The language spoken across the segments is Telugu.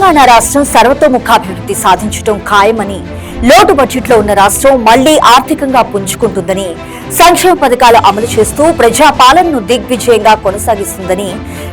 తెలంగాణ రాష్ట్రం సర్వతోముఖాభివృద్ధి సాధించడం ఖాయమని, లోటు బడ్జెట్లో ఉన్న రాష్ట్రం మళ్లీ ఆర్థికంగా పుంజుకుంటుందని, సంక్షేమ పథకాలు అమలు చేస్తూ ప్రజాపాలనను దిగ్విజయంగా కొనసాగిస్తుందని,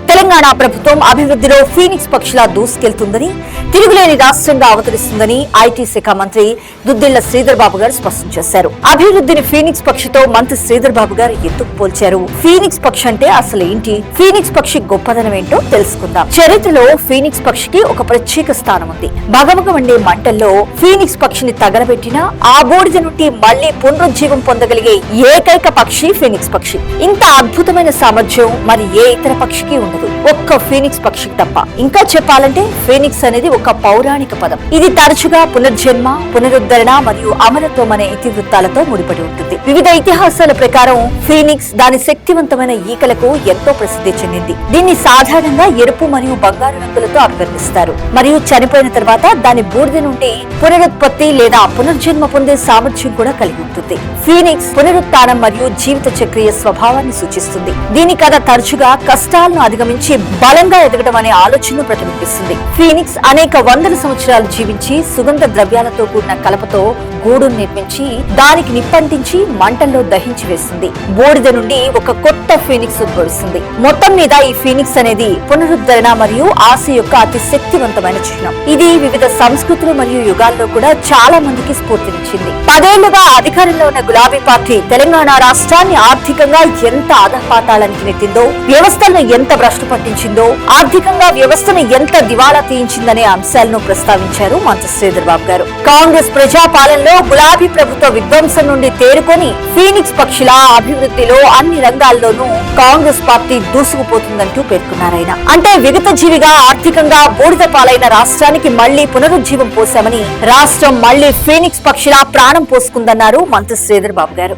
తెలంగాణ ప్రభుత్వం అభివృద్ధిలో ఫీనిక్స్ పక్షిలా దూసుకెళ్తుందని, తిరుగులేని రాష్ట్రంగా అవతరిస్తుందని ఐటీ శాఖ మంత్రి దుద్దిళ్ల శ్రీధర్ బాబు గారు స్పష్టం చేశారు. అభివృద్ధిని ఫీనిక్స్ పక్షితో మంత్రి శ్రీధర్ బాబు గారు ఎందుకు పోల్చారు? ఫీనిక్స్ పక్షి అంటే అసలు ఏంటి? ఫీనిక్స్ పక్షి గొప్పదనం ఏంటో తెలుసుకుందాం. చరిత్రలో ఫీనిక్స్ పక్షికి ఒక ప్రత్యేక స్థానం ఉంది. భగభగ వండే మంటల్లో ఫీనిక్స్ పక్షిని తగలబెట్టినా ఆ బూడిద నుండి మళ్లీ పునరుజ్జీవం పొందగలిగే ఏకైక పక్షి ఫీనిక్స్ పక్షి. ఇంత అద్భుతమైన సామర్థ్యం మరి ఏ ఇతర పక్షికి ఉండదు, ఒక్క ఫీనిక్స్ పక్షికి తప్ప. ఇంకా చెప్పాలంటే ఫీనిక్స్ అనేది ఒక పౌరాణిక పదం. ఇది తరచుగా పునర్జన్మ, పునరుద్ధరణ మరియు అమరత్వం అనే ఇతివృత్తాలతో ముడిపడి ఉంటుంది. వివిధ ఇతిహాసాల ప్రకారం ఫీనిక్స్ దాని శక్తివంతమైన ఈకలకు ఎంతో ప్రసిద్ధి చెందింది. దీన్ని సాధారణంగా ఎరుపు మరియు బంగారు రంగులతో అభివర్ణిస్తారు మరియు చనిపోయిన తర్వాత దాని బూడిద నుండి పునరుత్పత్తి లేదా పునర్జన్మ పొందే సామర్థ్యం కూడా కలిగి ఉంటుంది. ఫీనిక్స్ పునరుత్థానం మరియు జీవిత చక్రీయ స్వభావాన్ని సూచిస్తుంది. దీని కథ తరచుగా కష్టాలను అధిగమించి బలంగా ఎదగడం అనే ఆలోచనను ప్రతిబింబిస్తుంది. ఫీనిక్స్ అనేక వందల సంవత్సరాలు జీవించి సుగంధ ద్రవ్యాలతో కూడిన కలపతో గూడును నిర్మించి దానికి నిప్పంటించి మంటల్లో దహించి వేస్తుంది. బూడిద నుండి ఒక కొత్త ఫీనిక్స్ ఉద్భవిస్తుంది. మొత్తం మీద ఈ ఫీనిక్స్ అనేది పునరుద్ధరణ మరియు ఆశ యొక్క అతి శక్తివంతమైన చిహ్నం. ఇది వివిధ సంస్కృతులు మరియు యుగాల్లో కూడా చాలా మందికి స్ఫూర్తినిచ్చింది. 10 ఏళ్లుగా అధికారంలో ఉన్న గులాబీ పార్టీ తెలంగాణ రాష్ట్రాన్ని ఆర్థికంగా ఎంత అధపాతాళానికి నెట్టిందో, వ్యవస్థలను ఎంత భ్రష్టు పట్టించిందో, ఆర్థికంగా వ్యవస్థను ఎంత దివాలా తీయించిందనే అంశాలను ప్రస్తావించారు మంత్రి శ్రీధర్ బాబు గారు. కాంగ్రెస్ ప్రజాపాలనలో గులాబీ ప్రభుత్వ విధ్వంసం నుండి తేరుకొని ఫీనిక్స్ పక్షిలా అభివృద్ధిలో అన్ని రంగాల్లోనూ కాంగ్రెస్ పార్టీ దూసుకుపోతుందంటూ పేర్కొన్నారాయన. అంటే విగత జీవిగా ఆర్థికంగా బూడిద పాలైన రాష్ట్రానికి మళ్లీ పునరుజ్జీవం పోశామని, రాష్ట్రం మళ్లీ ఫీనిక్స్ పక్షిలా ప్రాణం పోసుకుందన్నారు మంత్రి శ్రీధర్ బాబు గారు.